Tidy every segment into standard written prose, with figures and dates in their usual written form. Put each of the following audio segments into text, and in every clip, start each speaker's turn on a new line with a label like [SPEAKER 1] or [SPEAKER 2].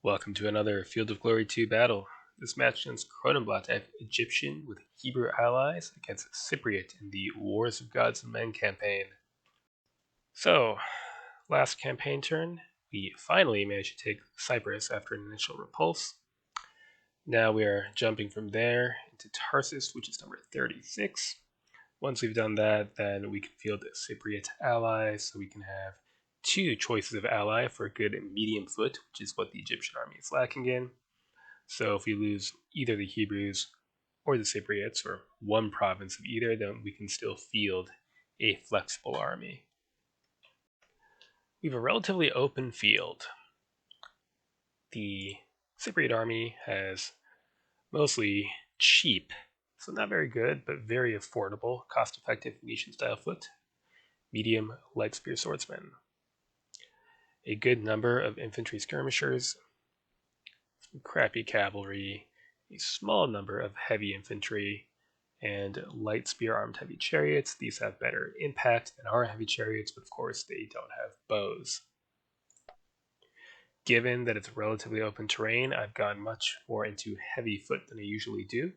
[SPEAKER 1] Welcome to another Field of Glory 2 battle. This match against Cronenblatt, I have Egyptian with Hebrew allies against Cypriot in the Wars of Gods and Men campaign. So, last campaign turn, we finally managed to take Cyprus after an initial repulse. Now we are jumping from there into Tarsus, which is number 36. Once we've done that, then we can field Cypriot allies, so we can have two choices of ally for a good medium foot, which is what the Egyptian army is lacking in. So if we lose either the Hebrews or the Cypriots, or one province of either, then we can still field a flexible army. We have a relatively open field. The Cypriot army has mostly cheap, so not very good, but very affordable, cost-effective Venetian-style foot, medium light spear swordsmen, a good number of infantry skirmishers, some crappy cavalry, a small number of heavy infantry, and light spear armed heavy chariots. These have better impact than our heavy chariots, but of course they don't have bows. Given that it's relatively open terrain, I've gone much more into heavy foot than I usually do.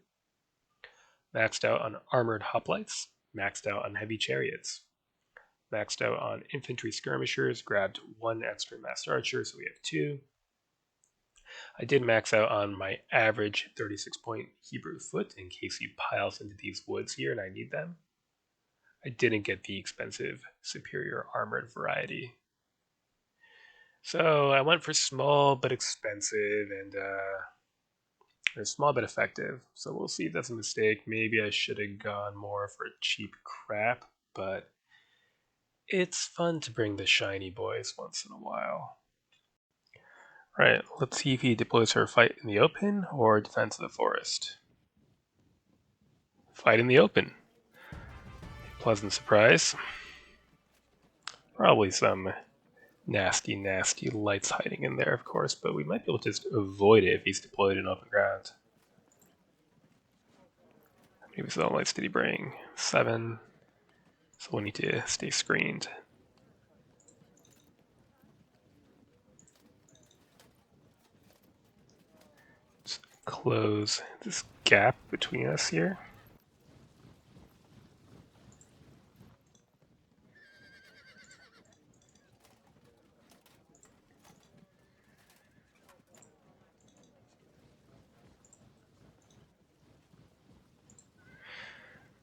[SPEAKER 1] Maxed out on armored hoplites, maxed out on heavy chariots, maxed out on infantry skirmishers, grabbed one extra masked archer, so we have two. I did max out on my average 36-point Hebrew foot in case he piles into these woods here and I need them. I didn't get the expensive superior armored variety. So I went for small but expensive and or small but effective. So we'll see if that's a mistake. Maybe I should have gone more for cheap crap, but it's fun to bring the shiny boys once in a while. Right, let's see if he deploys for a fight in the open or defense of the forest. Fight in the open. Pleasant surprise. Probably some nasty lights hiding in there, of course, but we might be able to just avoid it if he's deployed in open ground. How many zone lights did he bring? 7. So we'll need to stay screened. Just close this gap between us here.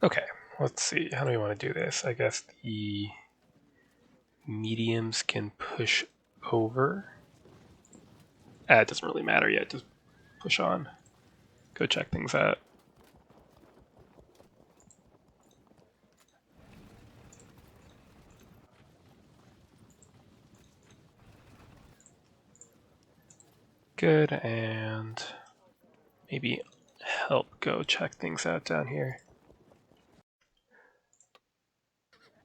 [SPEAKER 1] Okay, let's see. How do we want to do this? I guess the mediums can push over. It doesn't really matter yet. Just push on. Go check things out. Good, and maybe help go check things out down here.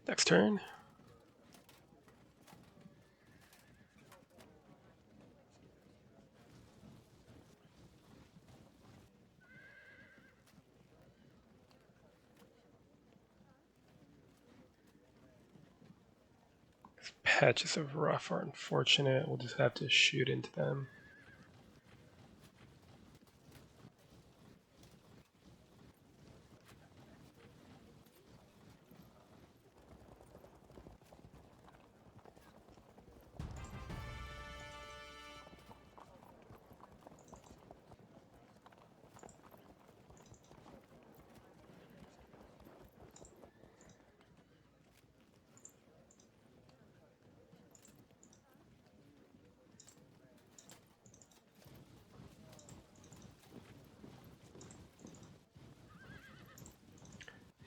[SPEAKER 1] Next turn. These patches of rough are unfortunate. We'll just have to shoot into them.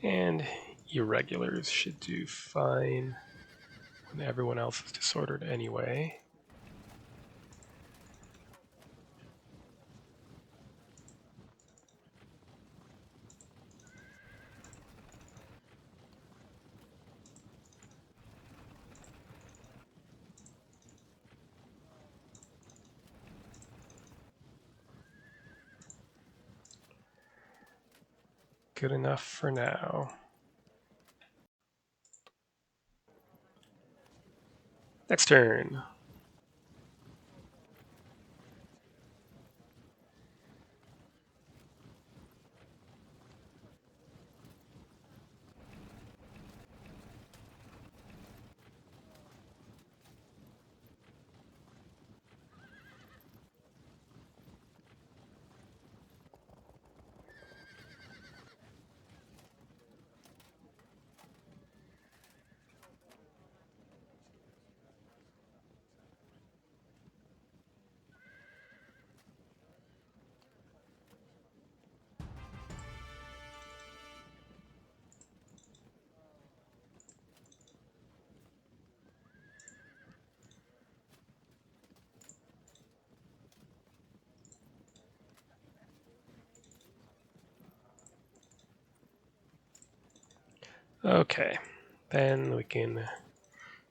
[SPEAKER 1] And irregulars should do fine when everyone else is disordered anyway. Good enough for now. Next turn. Okay, then we can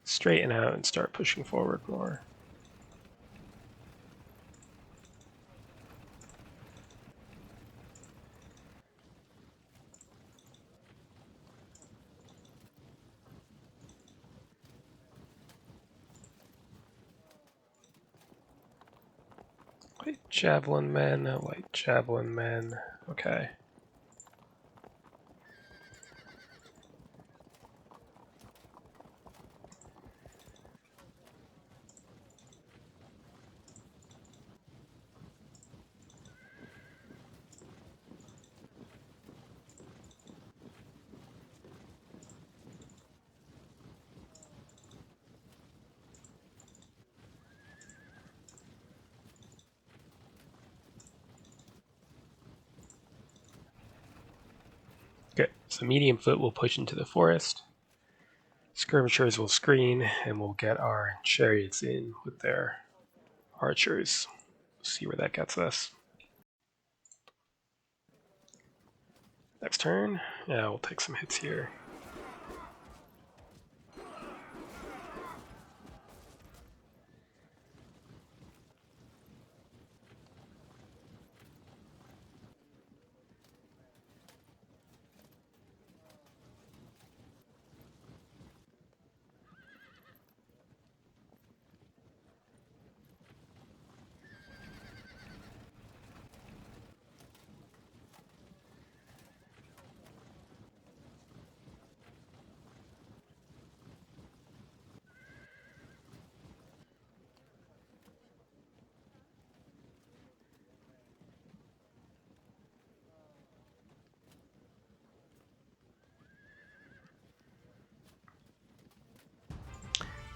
[SPEAKER 1] straighten out and start pushing forward more. Light javelin men, light javelin men. Okay. Good. So medium foot will push into the forest. Skirmishers will screen, and we'll get our chariots in with their archers. See where that gets us. Next turn, yeah, we'll take some hits here.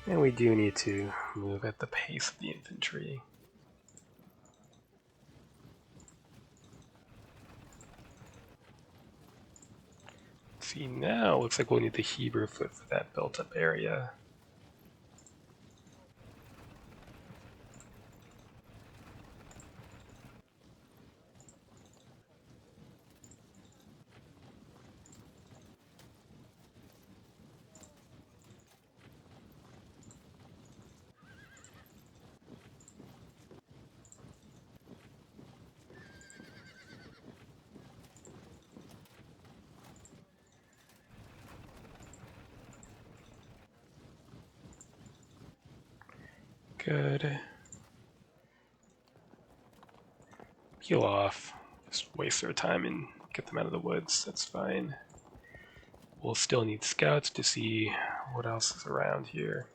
[SPEAKER 1] And we do need to move at the pace of the infantry. See, now looks like we'll need the Hebrew foot for that built-up area. Good. Peel off. Just waste their time and get them out of the woods. That's fine. We'll still need scouts to see what else is around here.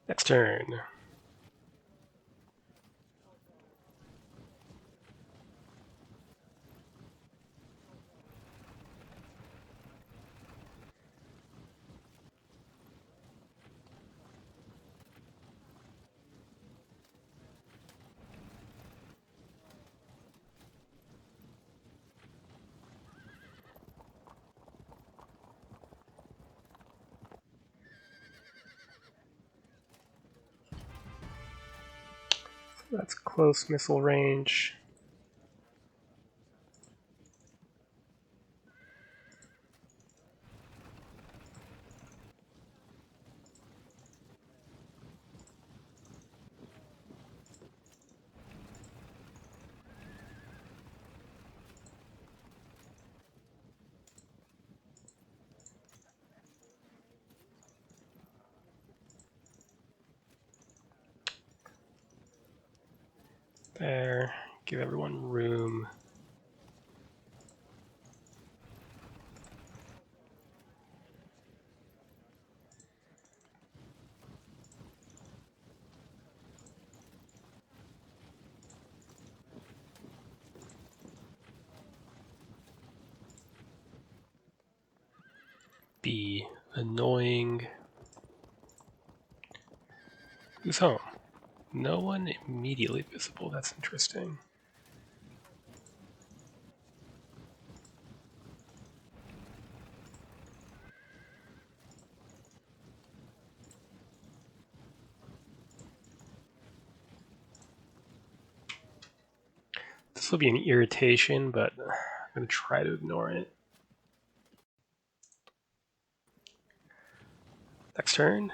[SPEAKER 1] Next turn. That's close missile range. There. Give everyone room. Be annoying. Who's home? No one immediately visible. That's interesting. This will be an irritation, but I'm going to try to ignore it. Next turn.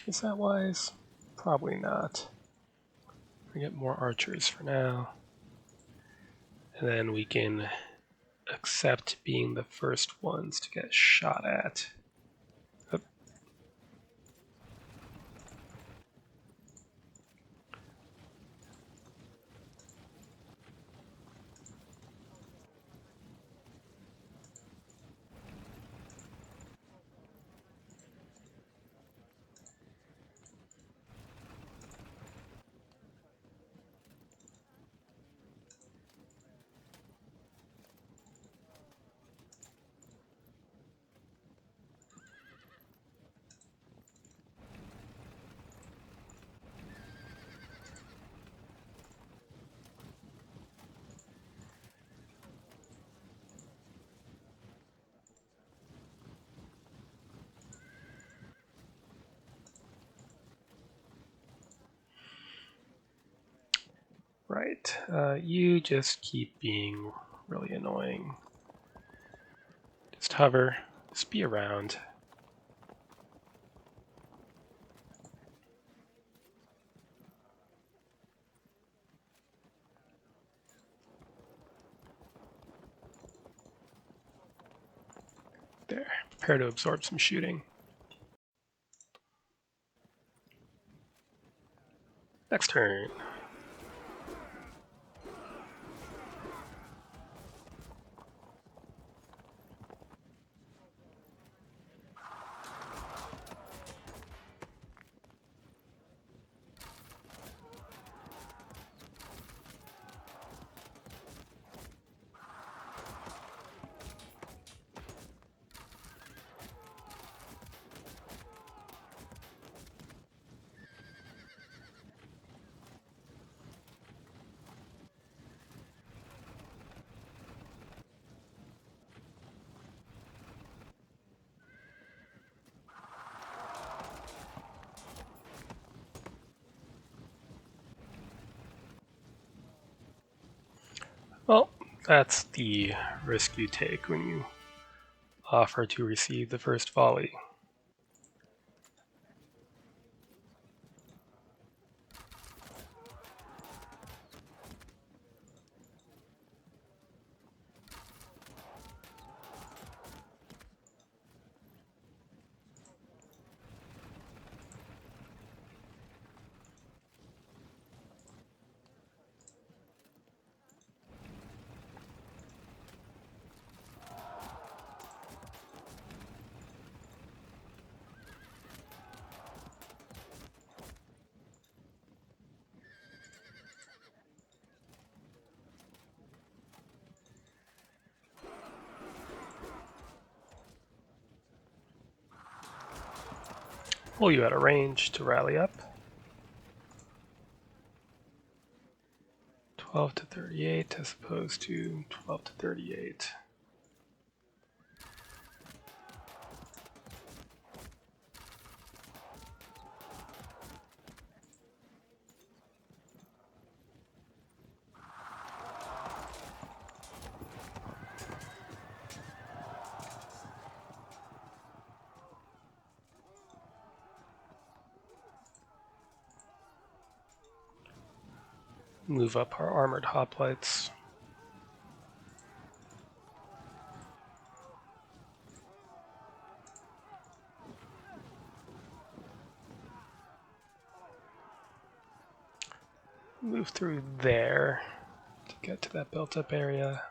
[SPEAKER 1] Is that wise? Probably not. We get more archers for now. And then we can accept being the first ones to get shot at. Oop. Right. You just keep being really annoying. Just hover. Just be around. There. Prepare to absorb some shooting. Next turn. Well, that's the risk you take when you offer to receive the first volley. Pull you out of range to rally up. 12 to 38 as opposed to 12 to 38. Move up our armored hoplites. Move through there to get to that built up area.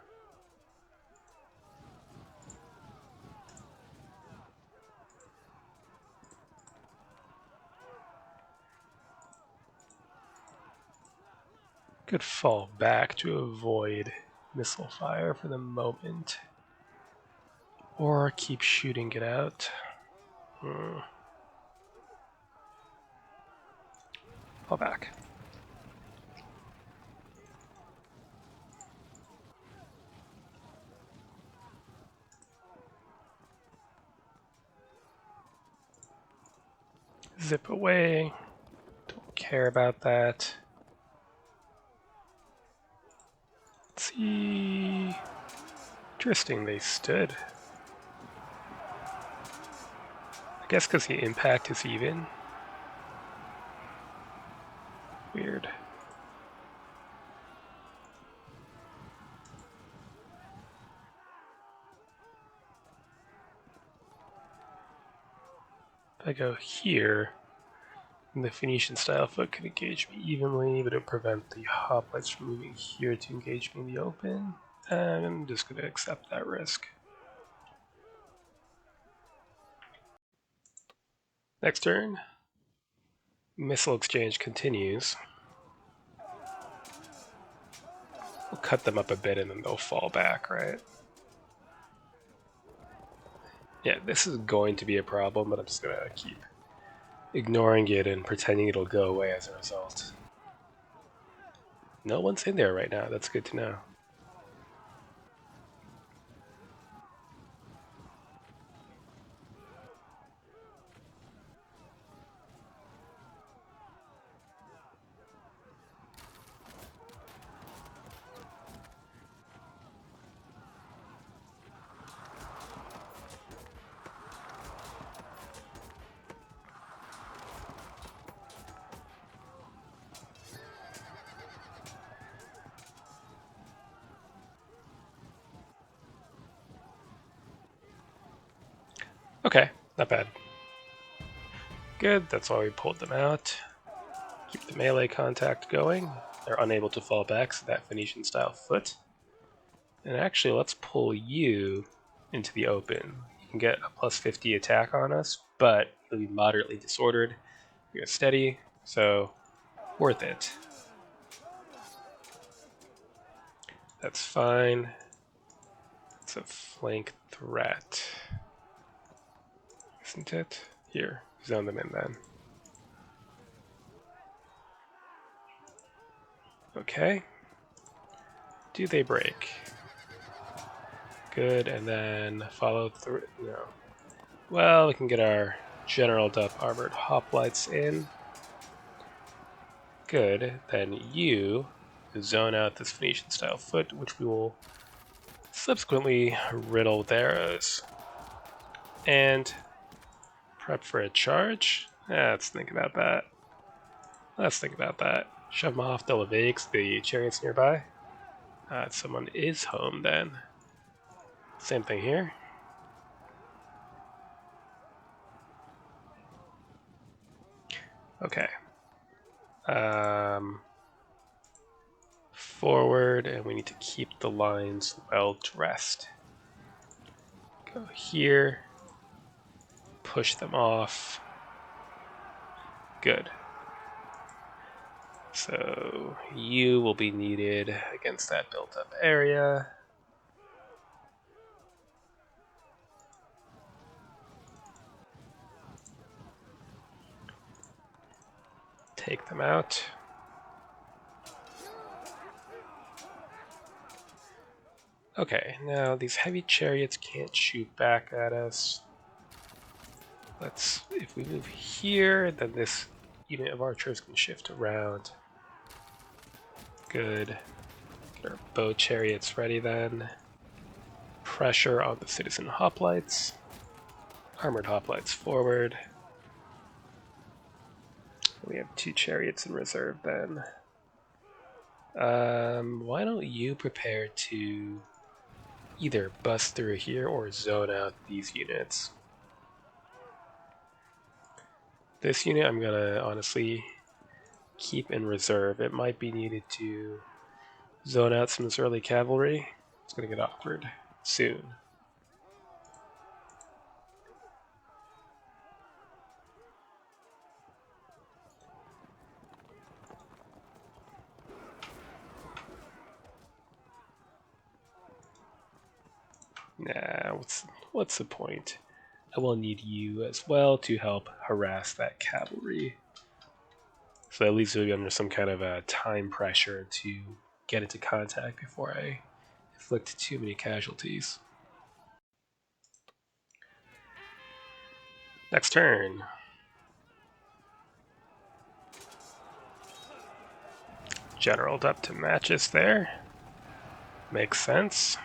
[SPEAKER 1] Could fall back to avoid missile fire for the moment. Or keep shooting it out. Fall back. Zip away. Don't care about that. Let's see. Interesting, they stood. I guess because the impact is even. Weird. If I go here, the Phoenician style foot could engage me evenly, but it would prevent the hoplites from moving here to engage me in the open. And I'm just going to accept that risk. Next turn. Missile exchange continues. We'll cut them up a bit and then they'll fall back, right? Yeah, this is going to be a problem, but I'm just going to keep ignoring it and pretending it'll go away as a result. No one's in there right now. That's good to know. Okay, not bad. Good, that's why we pulled them out. Keep the melee contact going. They're unable to fall back, so that Phoenician style foot. And actually, let's pull you into the open. You can get a plus 50 attack on us, but you'll be moderately disordered. You're steady, so worth it. That's fine. It's a flank threat, isn't it? Here, zone them in then. Okay. Do they break? Good, and then follow through. No. Well, we can get our generaled up armored hoplites in. Good. Then you zone out this Phoenician style foot, which we will subsequently riddle with arrows. And prep for a charge. Let's think about that. Shove them off, they'll evade the chariots nearby. Someone is home then. Same thing here. Okay. Forward, and we need to keep the lines well dressed. Go here. Push them off. Good. So you will be needed against that built-up area. Take them out. Okay, now these heavy chariots can't shoot back at us. If we move here, then this unit of archers can shift around. Good. Get our bow chariots ready then. Pressure on the citizen hoplites. Armored hoplites forward. We have 2 chariots in reserve then. Why don't you prepare to either bust through here or zone out these units. This unit I'm gonna honestly keep in reserve. It might be needed to zone out some early cavalry. It's gonna get awkward soon. Nah, what's the point? I will need you as well to help harass that cavalry. So at least we'll be under some kind of a time pressure to get into contact before I inflict too many casualties. Next turn. Generaled up to match us there. Makes sense.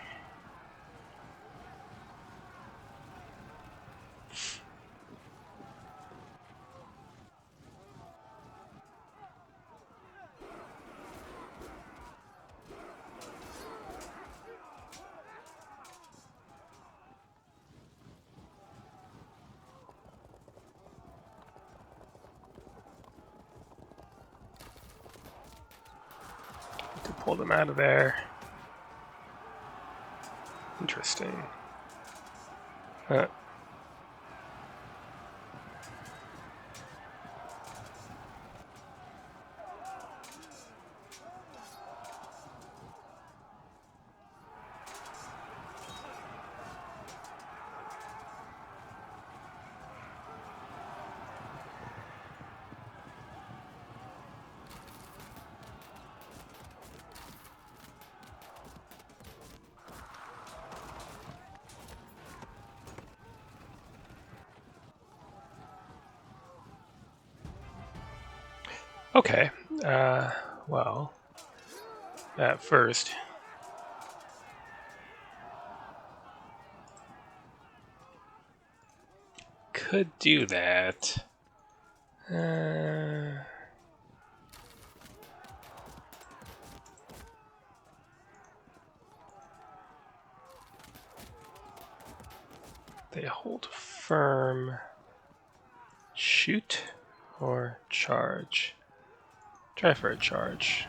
[SPEAKER 1] To pull them out of there. Interesting. Okay. Well, at first, could do that. They hold firm. Shoot or charge? Try for a charge.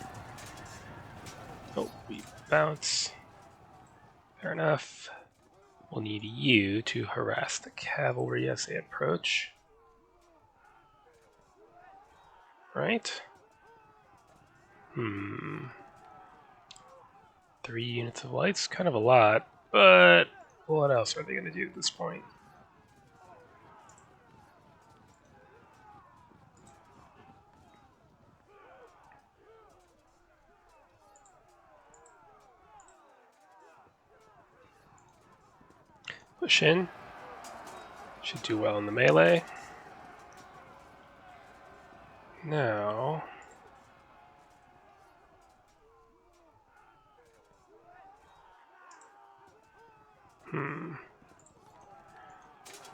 [SPEAKER 1] Oh, we bounce. Fair enough. We'll need you to harass the cavalry as they approach. Right? 3 units of lights, kind of a lot, but what else are they going to do at this point? Push in. Should do well in the melee. Now,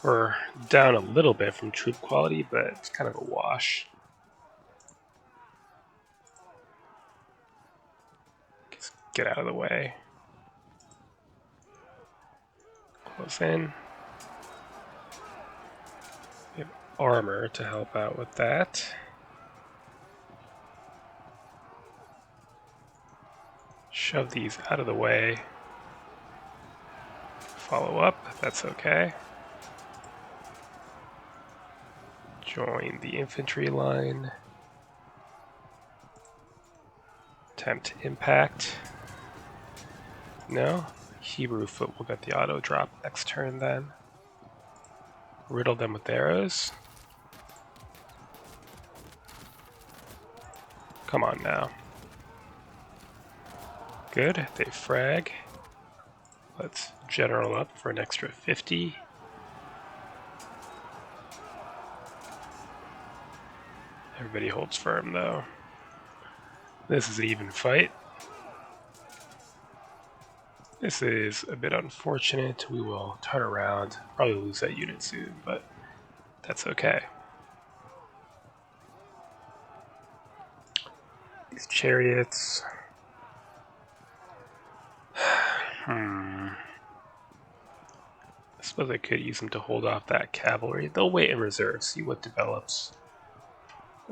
[SPEAKER 1] we're down a little bit from troop quality, but it's kind of a wash. Just get out of the way. Close in. We have armor to help out with that. Shove these out of the way. Follow up, that's okay. Join the infantry line. Attempt impact. No? Hebrew foot will get the auto drop next turn then. Riddle them with arrows. Come on now. Good, they frag. Let's general up for an extra 50. Everybody holds firm though. This is an even fight. This is a bit unfortunate. We will turn around, probably lose that unit soon, but that's okay. These chariots. I suppose I could use them to hold off that cavalry. They'll wait in reserve, see what develops.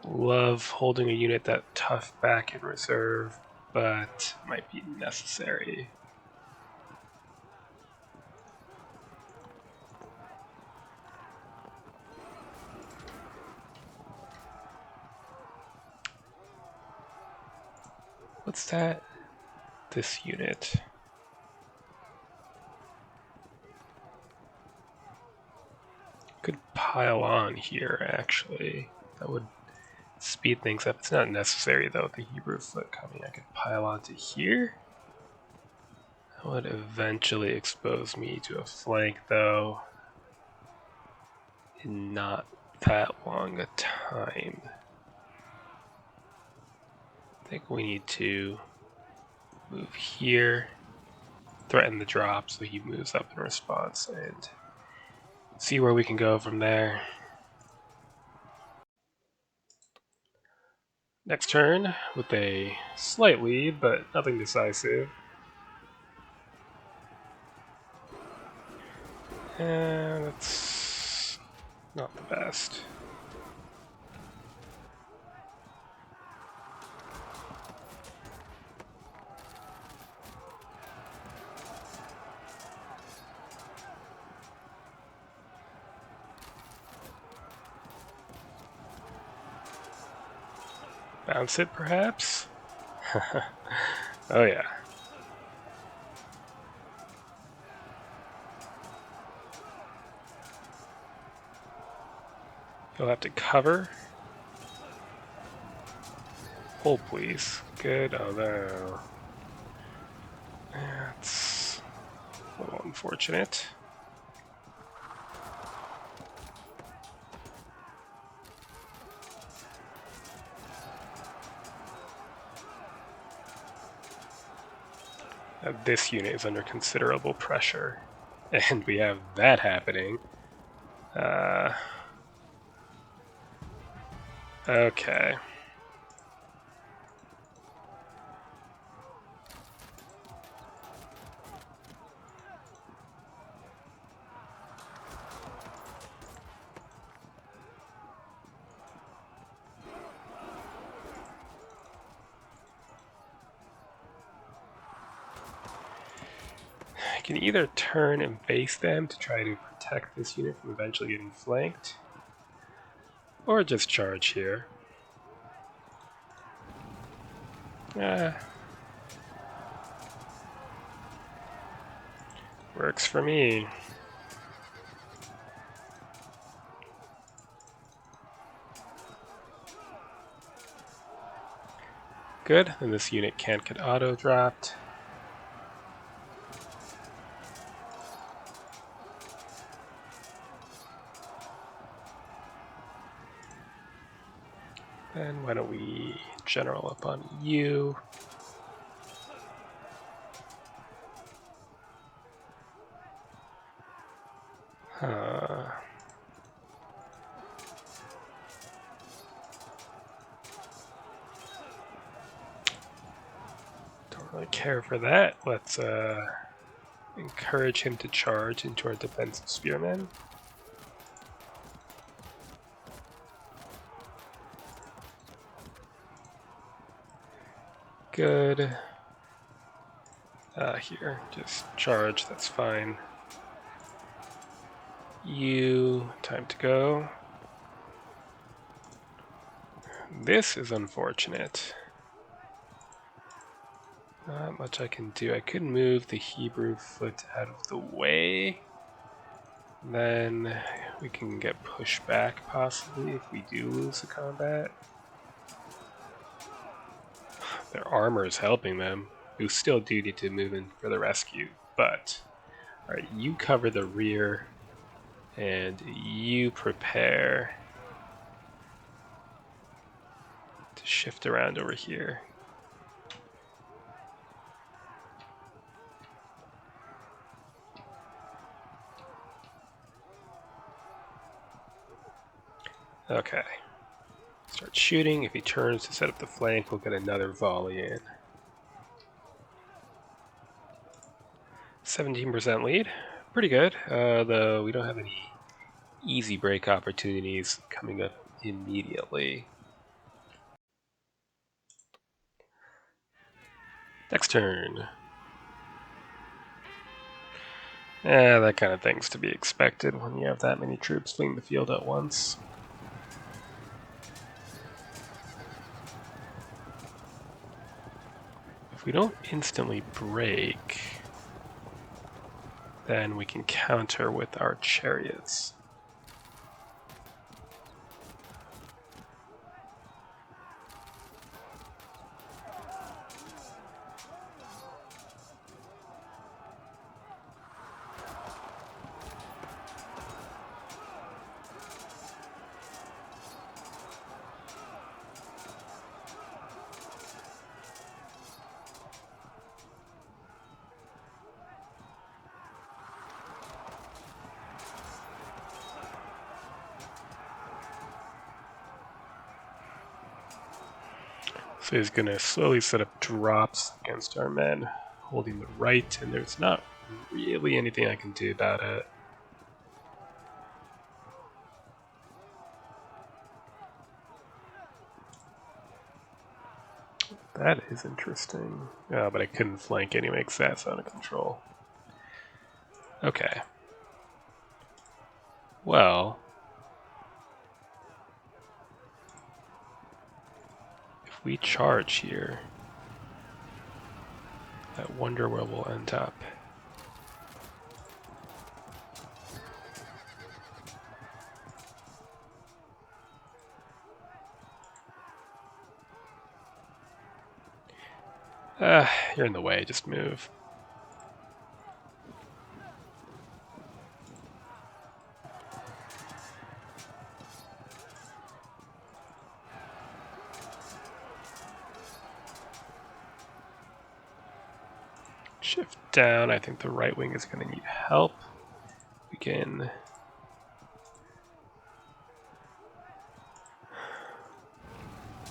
[SPEAKER 1] Love holding a unit that tough back in reserve, but might be necessary. What's that? This unit. pile on here, actually. That would speed things up. It's not necessary, though, with the Hebrew foot coming. I could pile onto here. That would eventually expose me to a flank, though, in not that long a time. I think we need to move here, threaten the drop so he moves up in response, and see where we can go from there. Next turn, with a slight lead, but nothing decisive. And that's not the best. Bounce it, perhaps? Oh yeah. You'll have to cover. Hold, please. Good, although that's a little unfortunate. This unit is under considerable pressure, and we have that happening. Okay. I can either turn and face them to try to protect this unit from eventually getting flanked, or just charge here. Works for me. Good, then this unit can't get auto-dropped. Then why don't we general up on you? Don't really care for that. Let's encourage him to charge into our defensive spearmen. Good. Here, just charge, that's fine. You, time to go. This is unfortunate. Not much I can do. I could move the Hebrew foot out of the way. Then we can get pushed back, possibly, if we do lose the combat. Their armor is helping them. We still do need to move in for the rescue, but... Alright, you cover the rear, and you prepare to shift around over here. Okay. Start shooting. If he turns to set up the flank, we'll get another volley in. 17% lead. Pretty good, though we don't have any easy break opportunities coming up immediately. Next turn. That kind of thing's to be expected when you have that many troops fleeing the field at once. If we don't instantly break, then we can counter with our chariots. So he's going to slowly set up drops against our men, holding the right, and there's not really anything I can do about it. That is interesting. Oh, but I couldn't flank anyway because that's out of control. Okay. Well, if we charge here, I wonder where we'll end up. You're in the way, just move. Shift down, I think the right wing is going to need help. We can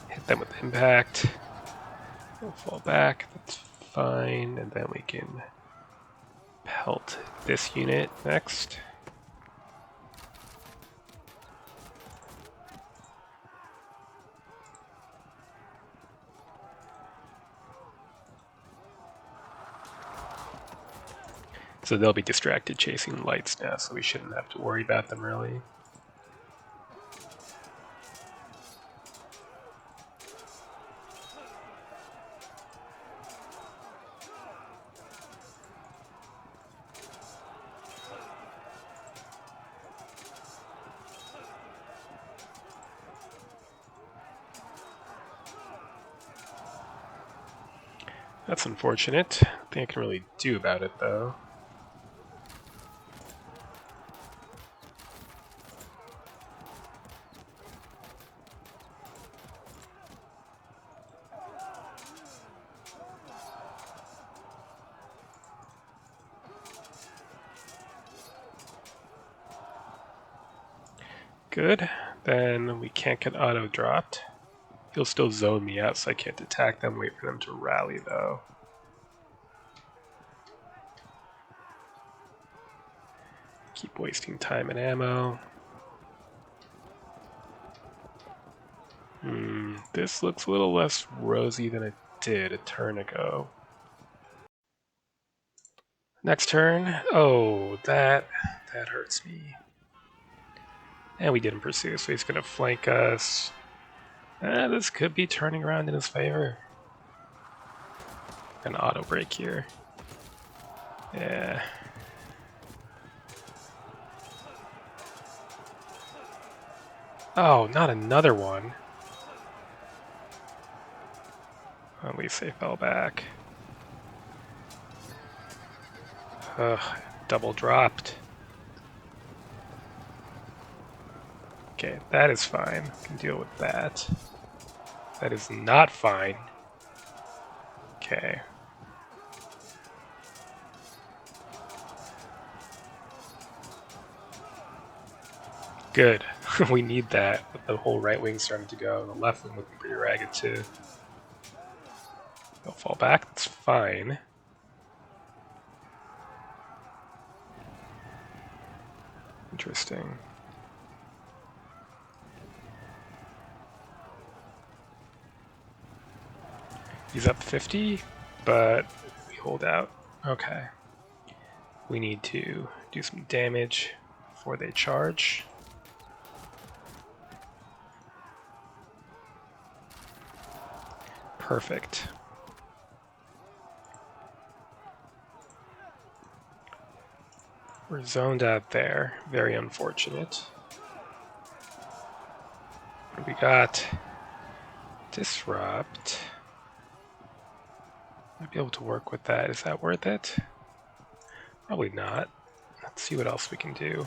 [SPEAKER 1] hit them with impact. They'll fall back, that's fine, and then we can pelt this unit next. So they'll be distracted chasing lights now, so we shouldn't have to worry about them really. That's unfortunate. Nothing I can really do about it though. Good. Then we can't get auto dropped. He'll still zone me out, so I can't attack them. Wait for them to rally though. Keep wasting time and ammo. This looks a little less rosy than it did a turn ago. Next turn. Oh, that hurts me. And we didn't pursue, so he's going to flank us. This could be turning around in his favor. An auto break here. Yeah. Oh, not another one. At least they fell back. Ugh, double dropped. Okay, that is fine. Can deal with that. That is not fine. Okay. Good. We need that. The whole right wing's starting to go. The left wing looking pretty ragged too. They'll fall back. That's fine. Interesting. He's up 50, but we hold out. Okay. We need to do some damage before they charge. Perfect. We're zoned out there. Very unfortunate. What do we got? Disrupt. Might be able to work with that. Is that worth it? Probably not. Let's see what else we can do.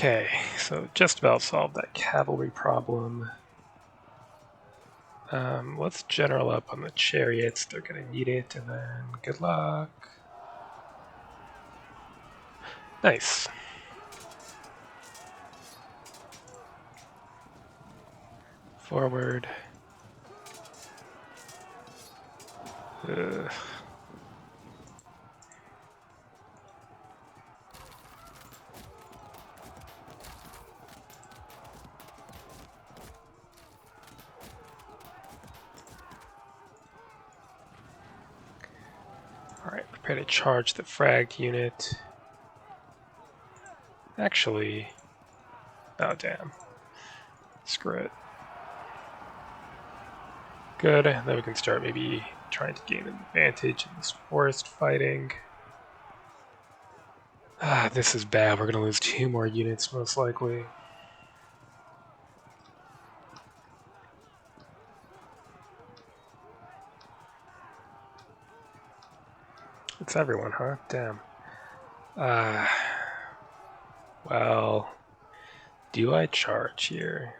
[SPEAKER 1] Okay, so just about solved that cavalry problem. Let's general up on the chariots. They're gonna need it, and then good luck. Nice. Forward. Ugh. Alright, prepare to charge the fragged unit. Actually, oh damn. Screw it. Good, then we can start maybe trying to gain an advantage in this forest fighting. Ah, this is bad. We're gonna lose 2 more units most likely. It's everyone, huh? Damn. Well, do I charge here?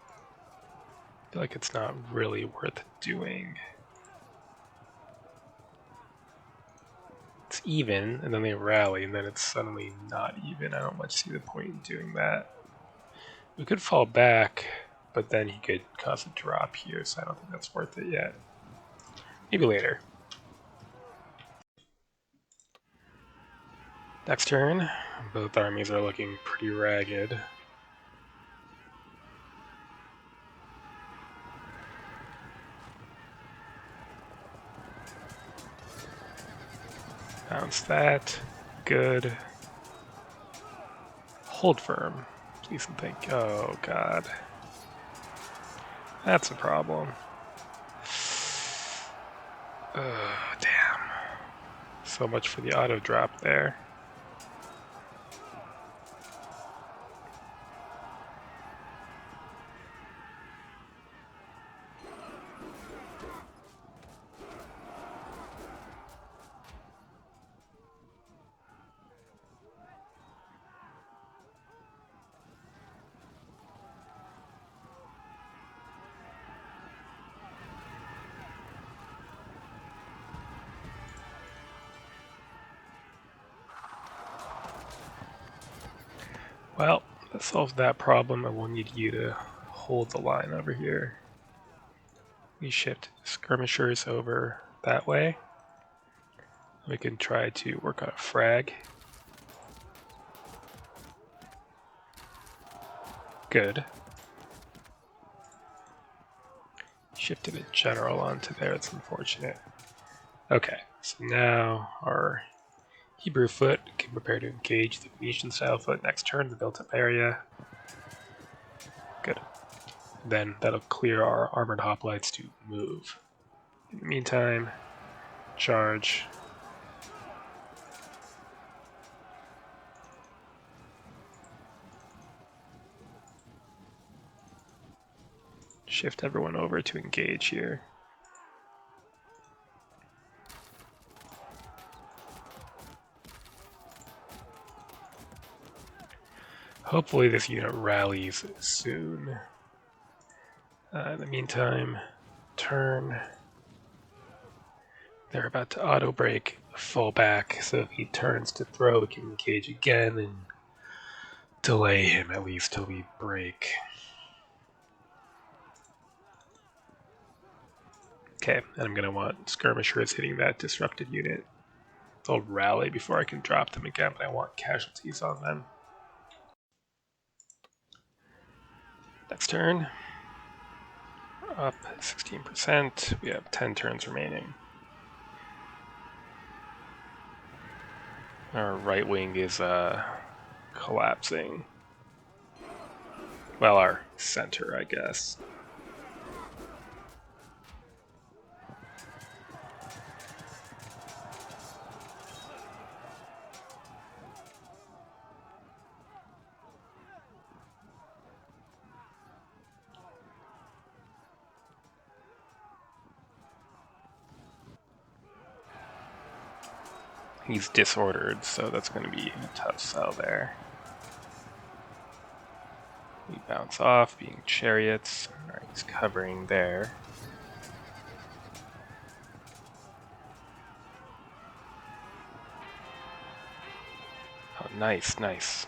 [SPEAKER 1] I feel like it's not really worth doing. It's even, and then they rally, and then it's suddenly not even. I don't much see the point in doing that. We could fall back, but then he could cause a drop here, so I don't think that's worth it yet. Maybe later. Next turn, both armies are looking pretty ragged. Bounce that. Good. Hold firm. Please and thank. Oh god. That's a problem. Oh, damn. So much for the auto drop there. Well, that solves that problem. I will need you to hold the line over here. We shift skirmishers over that way. We can try to work on a frag. Good. Shifted a general onto there, it's unfortunate. Okay, so now our Hebrew foot can prepare to engage the Venetian style foot next turn, the built up area. Good. Then that'll clear our armored hoplites to move. In the meantime, charge. Shift everyone over to engage here. Hopefully this unit rallies soon. In the meantime, turn. They're about to auto break, fall back, so if he turns to throw, we can engage again and delay him at least till we break. Okay, and I'm going to want skirmishers hitting that disrupted unit. They'll rally before I can drop them again, but I want casualties on them. Next turn. Up 16%. We have 10 turns remaining. Our right wing is collapsing. Well, our center, I guess. He's disordered, so that's going to be a tough sell there. bounce off, being chariots. Alright, he's covering there. Oh, nice, nice.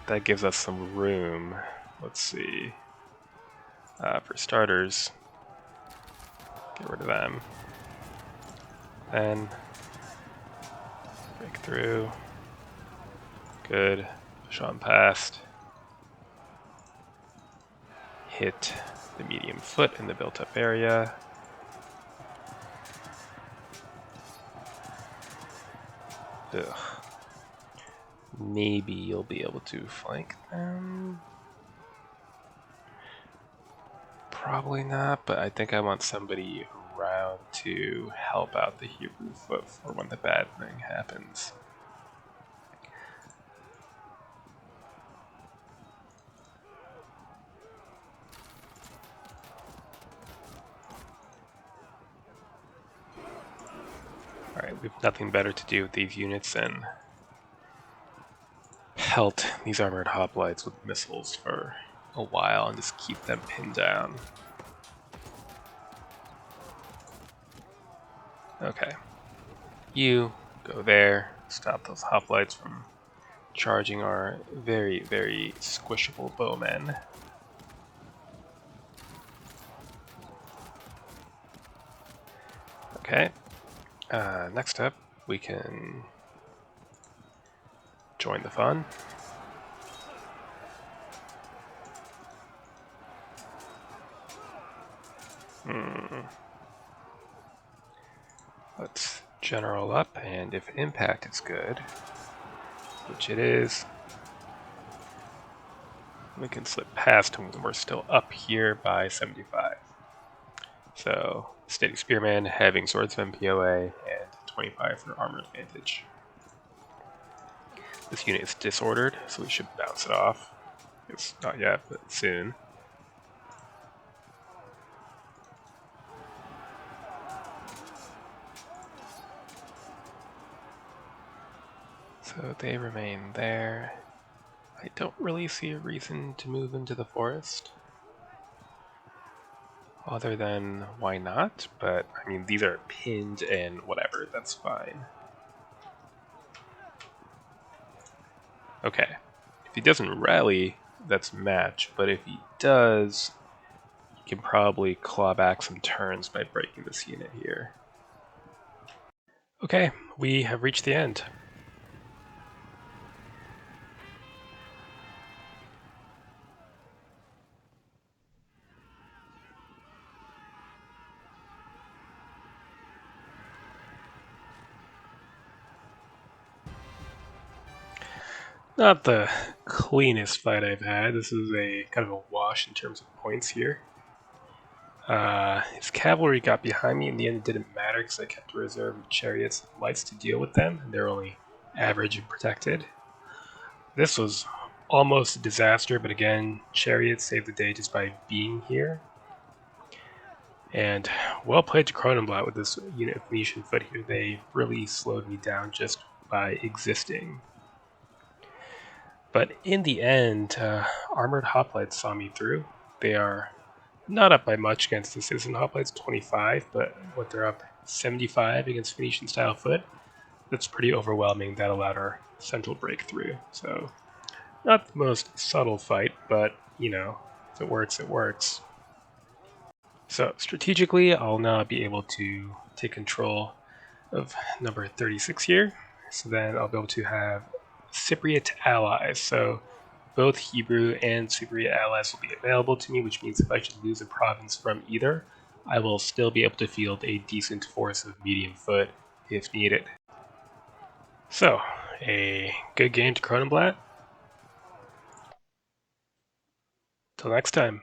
[SPEAKER 1] That gives us some room. Let's see. For starters, get rid of them. Then break through. Good. Push on past. Hit the medium foot in the built-up area. Ugh. Maybe you'll be able to flank them. Probably not, but I think I want somebody around to help out the Hebrew foot for when the bad thing happens. Alright, we have nothing better to do with these units than pelt these armored hoplites with missiles for a while and just keep them pinned down. Okay. You go there, stop those hoplites from charging our very, very squishable bowmen. Okay. Next up, we can join the fun. Let's general up, and if impact is good, which it is, we can slip past him. We're still up here by 75. So, Steady Spearman having Swords of MPOA and 25 for armor advantage. This unit is disordered, so we should bounce it off. It's not yet, but soon. So they remain there. I don't really see a reason to move into the forest. Other than, why not? But, I mean, these are pinned and whatever, that's fine. Okay. If he doesn't rally, that's match, but if he does, he can probably claw back some turns by breaking this unit here. Okay, we have reached the end. Not the cleanest fight I've had. This is a kind of a wash in terms of points here. His cavalry got behind me. In the end, it didn't matter because I kept a reserve of chariots and lights to deal with them, and they're only average and protected. This was almost a disaster, but again, chariots saved the day just by being here. And well played to Cronenblatt with this unit of Venetian foot here. They really slowed me down just by existing. But in the end, Armored Hoplites saw me through. They are not up by much against the Citizen Hoplites, 25, but what they're up 75 against Venetian-style foot, that's pretty overwhelming. That allowed our central breakthrough. So, not the most subtle fight, but, you know, if it works, it works. So, strategically, I'll now be able to take control of number 36 here. So then I'll be able to have Cypriot allies. So both Hebrew and Cypriot allies will be available to me, which means if I should lose a province from either, I will still be able to field a decent force of medium foot if needed. So, a good game to Cronenblatt. Till next time.